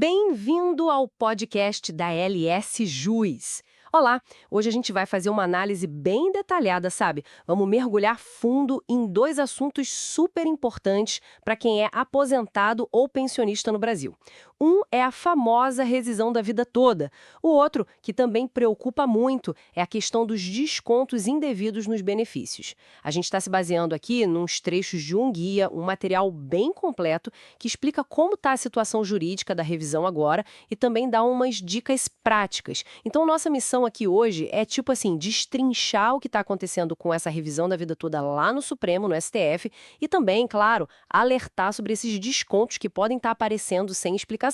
Bem-vindo ao podcast da LS Juiz. Olá, hoje a gente vai fazer uma análise bem detalhada, sabe? Vamos mergulhar fundo em dois assuntos super importantes para quem é aposentado ou pensionista no Brasil. Um é a famosa rescisão da vida toda. O outro, que também preocupa muito, é a questão dos descontos indevidos nos benefícios. A gente está se baseando aqui nos trechos de um guia, um material bem completo, que explica como está a situação jurídica da revisão agora e também dá umas dicas práticas. Então, nossa missão aqui hoje é, tipo assim, destrinchar o que está acontecendo com essa revisão da vida toda lá no Supremo, no STF, e também, claro, alertar sobre esses descontos que podem estar aparecendo sem explicação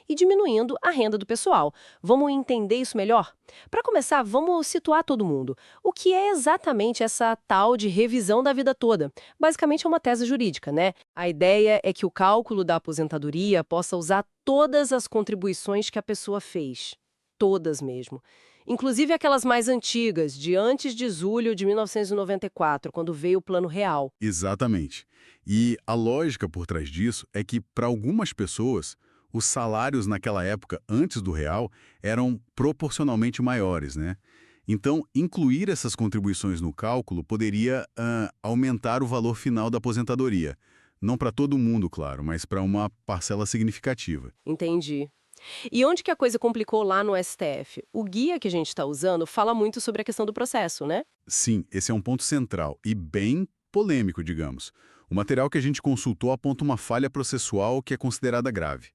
e diminuindo a renda do pessoal. Vamos entender isso melhor? Para começar, vamos situar todo mundo. O que é exatamente essa tal de revisão da vida toda? Basicamente é uma tese jurídica, né? A ideia é que o cálculo da aposentadoria possa usar todas as contribuições que a pessoa fez. Todas mesmo. Inclusive aquelas mais antigas, de antes de julho de 1994, quando veio o Plano Real. Exatamente. E a lógica por trás disso é que, para algumas pessoas, os salários naquela época, antes do real, eram proporcionalmente maiores, né? Então, incluir essas contribuições no cálculo poderia aumentar o valor final da aposentadoria. Não para todo mundo, claro, mas para uma parcela significativa. Entendi. E onde que a coisa complicou lá no STF? O guia que a gente está usando fala muito sobre a questão do processo, né? Sim, esse é um ponto central e bem polêmico, digamos. O material que a gente consultou aponta uma falha processual que é considerada grave.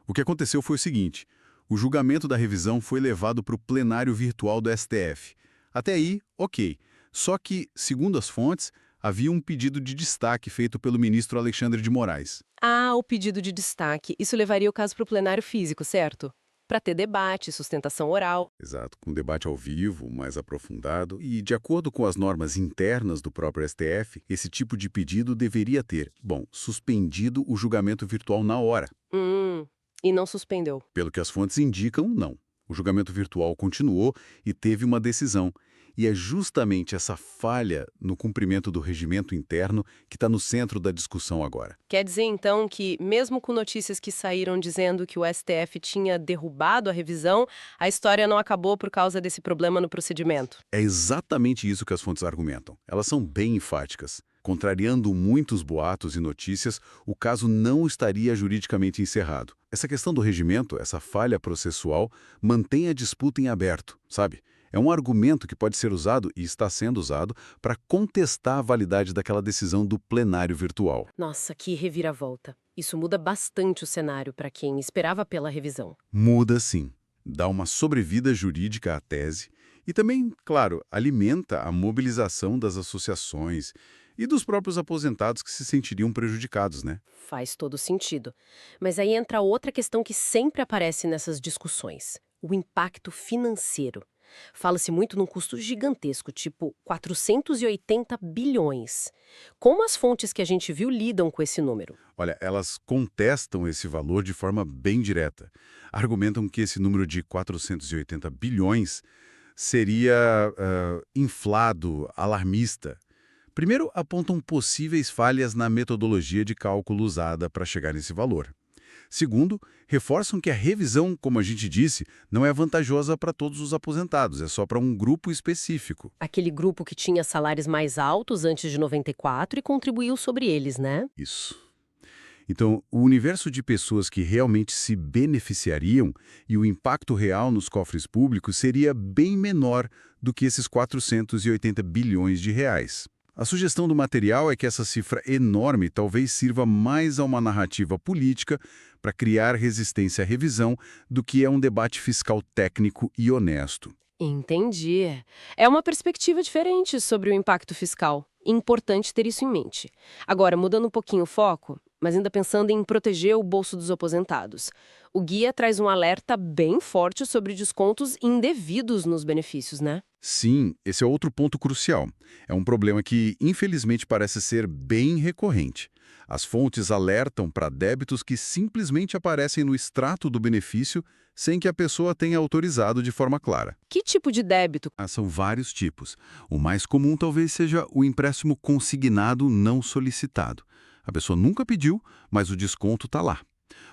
O que aconteceu foi o seguinte: o julgamento da revisão foi levado para o plenário virtual do STF. Até aí, ok. Só que, segundo as fontes, havia um pedido de destaque feito pelo ministro Alexandre de Moraes. Ah, o pedido de destaque. Isso levaria o caso para o plenário físico, certo? Para ter debate, sustentação oral. Exato, com debate ao vivo, mais aprofundado. E, de acordo com as normas internas do próprio STF, esse tipo de pedido deveria ter, suspendido o julgamento virtual na hora. E não suspendeu. Pelo que as fontes indicam, não. O julgamento virtual continuou e teve uma decisão. E é justamente essa falha no cumprimento do regimento interno que está no centro da discussão agora. Quer dizer, então, que mesmo com notícias que saíram dizendo que o STF tinha derrubado a revisão, a história não acabou por causa desse problema no procedimento? É exatamente isso que as fontes argumentam. Elas são bem enfáticas. Contrariando muitos boatos e notícias, o caso não estaria juridicamente encerrado. Essa questão do regimento, essa falha processual, mantém a disputa em aberto, sabe? É um argumento que pode ser usado, e está sendo usado, para contestar a validade daquela decisão do plenário virtual. Nossa, que reviravolta. Isso muda bastante o cenário para quem esperava pela revisão. Muda sim. Dá uma sobrevida jurídica à tese e também, claro, alimenta a mobilização das associações e dos próprios aposentados que se sentiriam prejudicados, né? Faz todo sentido. Mas aí entra outra questão que sempre aparece nessas discussões: o impacto financeiro. Fala-se muito num custo gigantesco, tipo 480 bilhões. Como as fontes que a gente viu lidam com esse número? Olha, elas contestam esse valor de forma bem direta. Argumentam que esse número de 480 bilhões seria inflado, alarmista. Primeiro, apontam possíveis falhas na metodologia de cálculo usada para chegar nesse valor. Segundo, reforçam que a revisão, como a gente disse, não é vantajosa para todos os aposentados, é só para um grupo específico. Aquele grupo que tinha salários mais altos antes de 94 e contribuiu sobre eles, né? Isso. Então, o universo de pessoas que realmente se beneficiariam e o impacto real nos cofres públicos seria bem menor do que esses 480 bilhões de reais. A sugestão do material é que essa cifra enorme talvez sirva mais a uma narrativa política para criar resistência à revisão do que a um debate fiscal técnico e honesto. Entendi. É uma perspectiva diferente sobre o impacto fiscal. Importante ter isso em mente. Agora, mudando um pouquinho o foco, mas ainda pensando em proteger o bolso dos aposentados. O guia traz um alerta bem forte sobre descontos indevidos nos benefícios, né? Sim, esse é outro ponto crucial. É um problema que, infelizmente, parece ser bem recorrente. As fontes alertam para débitos que simplesmente aparecem no extrato do benefício sem que a pessoa tenha autorizado de forma clara. Que tipo de débito? São vários tipos. O mais comum talvez seja o empréstimo consignado não solicitado. A pessoa nunca pediu, mas o desconto está lá.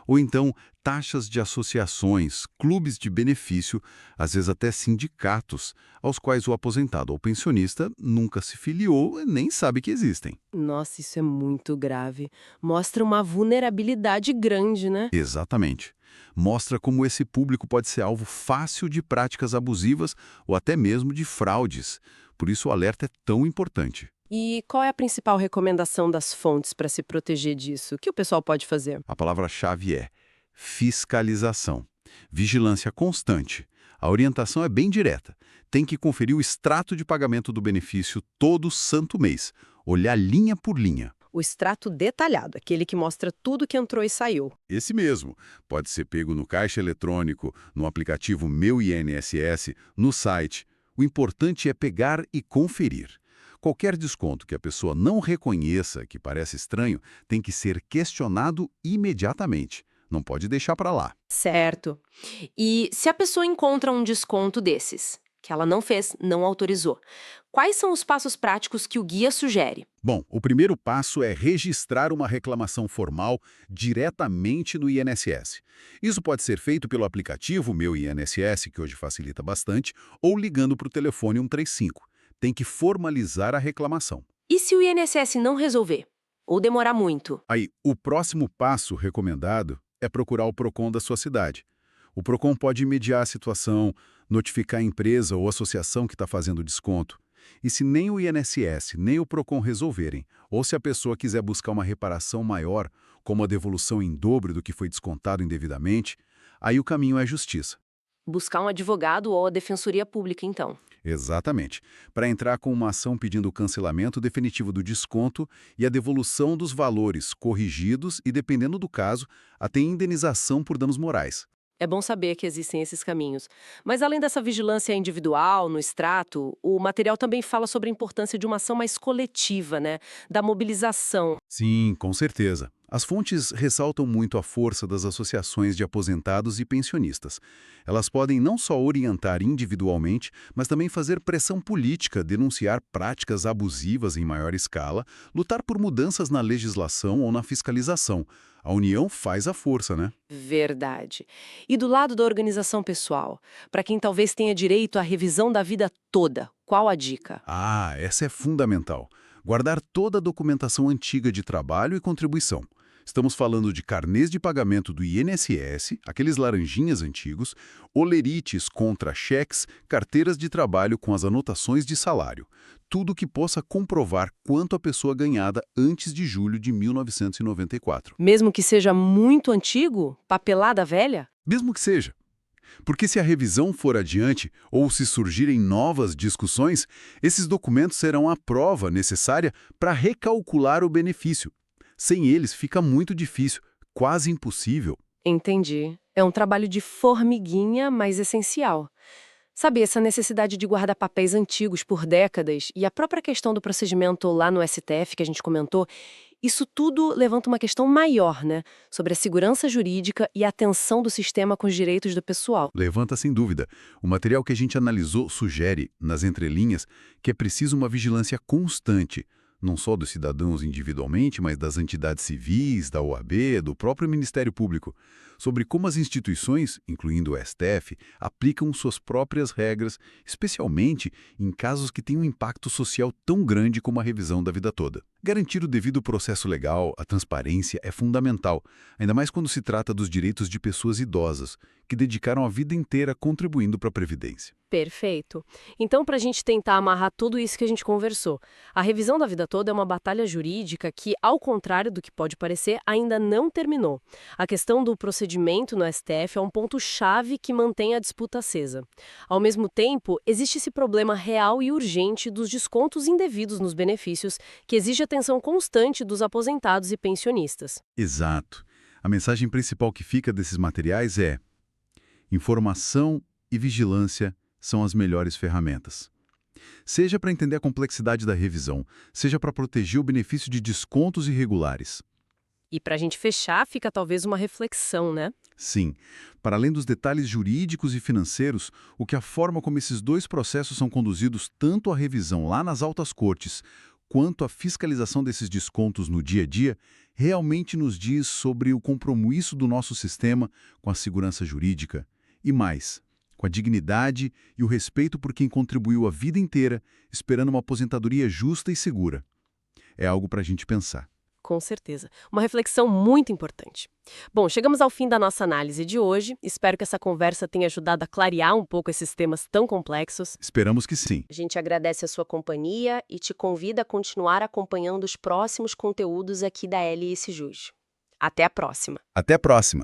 Ou então, taxas de associações, clubes de benefício, às vezes até sindicatos, aos quais o aposentado ou pensionista nunca se filiou e nem sabe que existem. Nossa, isso é muito grave. Mostra uma vulnerabilidade grande, né? Exatamente. Mostra como esse público pode ser alvo fácil de práticas abusivas ou até mesmo de fraudes. Por isso o alerta é tão importante. E qual é a principal recomendação das fontes para se proteger disso? O que o pessoal pode fazer? A palavra-chave é fiscalização. Vigilância constante. A orientação é bem direta. Tem que conferir o extrato de pagamento do benefício todo santo mês. Olhar linha por linha. O extrato detalhado, aquele que mostra tudo que entrou e saiu. Esse mesmo. Pode ser pego no caixa eletrônico, no aplicativo Meu INSS, no site. O importante é pegar e conferir. Qualquer desconto que a pessoa não reconheça, que parece estranho, tem que ser questionado imediatamente. Não pode deixar para lá. Certo. E se a pessoa encontra um desconto desses, que ela não fez, não autorizou, quais são os passos práticos que o guia sugere? Bom, o primeiro passo é registrar uma reclamação formal diretamente no INSS. Isso pode ser feito pelo aplicativo Meu INSS, que hoje facilita bastante, ou ligando para o telefone 135. Tem que formalizar a reclamação. E se o INSS não resolver? Ou demorar muito? Aí, o próximo passo recomendado é procurar o PROCON da sua cidade. O PROCON pode mediar a situação, notificar a empresa ou associação que está fazendo desconto. E se nem o INSS nem o PROCON resolverem, ou se a pessoa quiser buscar uma reparação maior, como a devolução em dobro do que foi descontado indevidamente, aí o caminho é a justiça. Buscar um advogado ou a defensoria pública, então. Exatamente. Para entrar com uma ação pedindo o cancelamento definitivo do desconto e a devolução dos valores corrigidos e, dependendo do caso, até indenização por danos morais. É bom saber que existem esses caminhos. Mas além dessa vigilância individual, no extrato, o material também fala sobre a importância de uma ação mais coletiva, né? Da mobilização. Sim, com certeza. As fontes ressaltam muito a força das associações de aposentados e pensionistas. Elas podem não só orientar individualmente, mas também fazer pressão política, denunciar práticas abusivas em maior escala, lutar por mudanças na legislação ou na fiscalização. A união faz a força, né? Verdade. E do lado da organização pessoal, para quem talvez tenha direito à revisão da vida toda, qual a dica? Ah, essa é fundamental. Guardar toda a documentação antiga de trabalho e contribuição. Estamos falando de carnês de pagamento do INSS, aqueles laranjinhas antigos, olerites contra cheques, carteiras de trabalho com as anotações de salário. Tudo que possa comprovar quanto a pessoa ganhada antes de julho de 1994. Mesmo que seja muito antigo, papelada velha? Mesmo que seja. Porque se a revisão for adiante ou se surgirem novas discussões, esses documentos serão a prova necessária para recalcular o benefício. Sem eles fica muito difícil, quase impossível. Entendi. É um trabalho de formiguinha, mas essencial. Sabe, essa necessidade de guardar papéis antigos por décadas e a própria questão do procedimento lá no STF que a gente comentou, isso tudo levanta uma questão maior, né? Sobre a segurança jurídica e a atenção do sistema com os direitos do pessoal. Levanta sem dúvida. O material que a gente analisou sugere, nas entrelinhas, que é preciso uma vigilância constante, não só dos cidadãos individualmente, mas das entidades civis, da OAB, do próprio Ministério Público, sobre como as instituições, incluindo o STF, aplicam suas próprias regras, especialmente em casos que têm um impacto social tão grande como a revisão da vida toda. Garantir o devido processo legal, a transparência, é fundamental, ainda mais quando se trata dos direitos de pessoas idosas, que dedicaram a vida inteira contribuindo para a Previdência. Perfeito. Então, para a gente tentar amarrar tudo isso que a gente conversou, a revisão da vida toda é uma batalha jurídica que, ao contrário do que pode parecer, ainda não terminou. A questão do procedimento no STF é um ponto-chave que mantém a disputa acesa. Ao mesmo tempo, existe esse problema real e urgente dos descontos indevidos nos benefícios, que exige atenção constante dos aposentados e pensionistas. Exato. A mensagem principal que fica desses materiais é: informação e vigilância são as melhores ferramentas. Seja para entender a complexidade da revisão, seja para proteger o benefício de descontos irregulares. E para a gente fechar, fica talvez uma reflexão, né? Sim, para além dos detalhes jurídicos e financeiros, o que a forma como esses dois processos são conduzidos, tanto a revisão lá nas altas cortes, quanto a fiscalização desses descontos no dia a dia, realmente nos diz sobre o compromisso do nosso sistema com a segurança jurídica e mais, com a dignidade e o respeito por quem contribuiu a vida inteira esperando uma aposentadoria justa e segura. É algo para a gente pensar. Com certeza. Uma reflexão muito importante. Bom, chegamos ao fim da nossa análise de hoje. Espero que essa conversa tenha ajudado a clarear um pouco esses temas tão complexos. Esperamos que sim. A gente agradece a sua companhia e te convida a continuar acompanhando os próximos conteúdos aqui da LS Jus. Até a próxima! Até a próxima!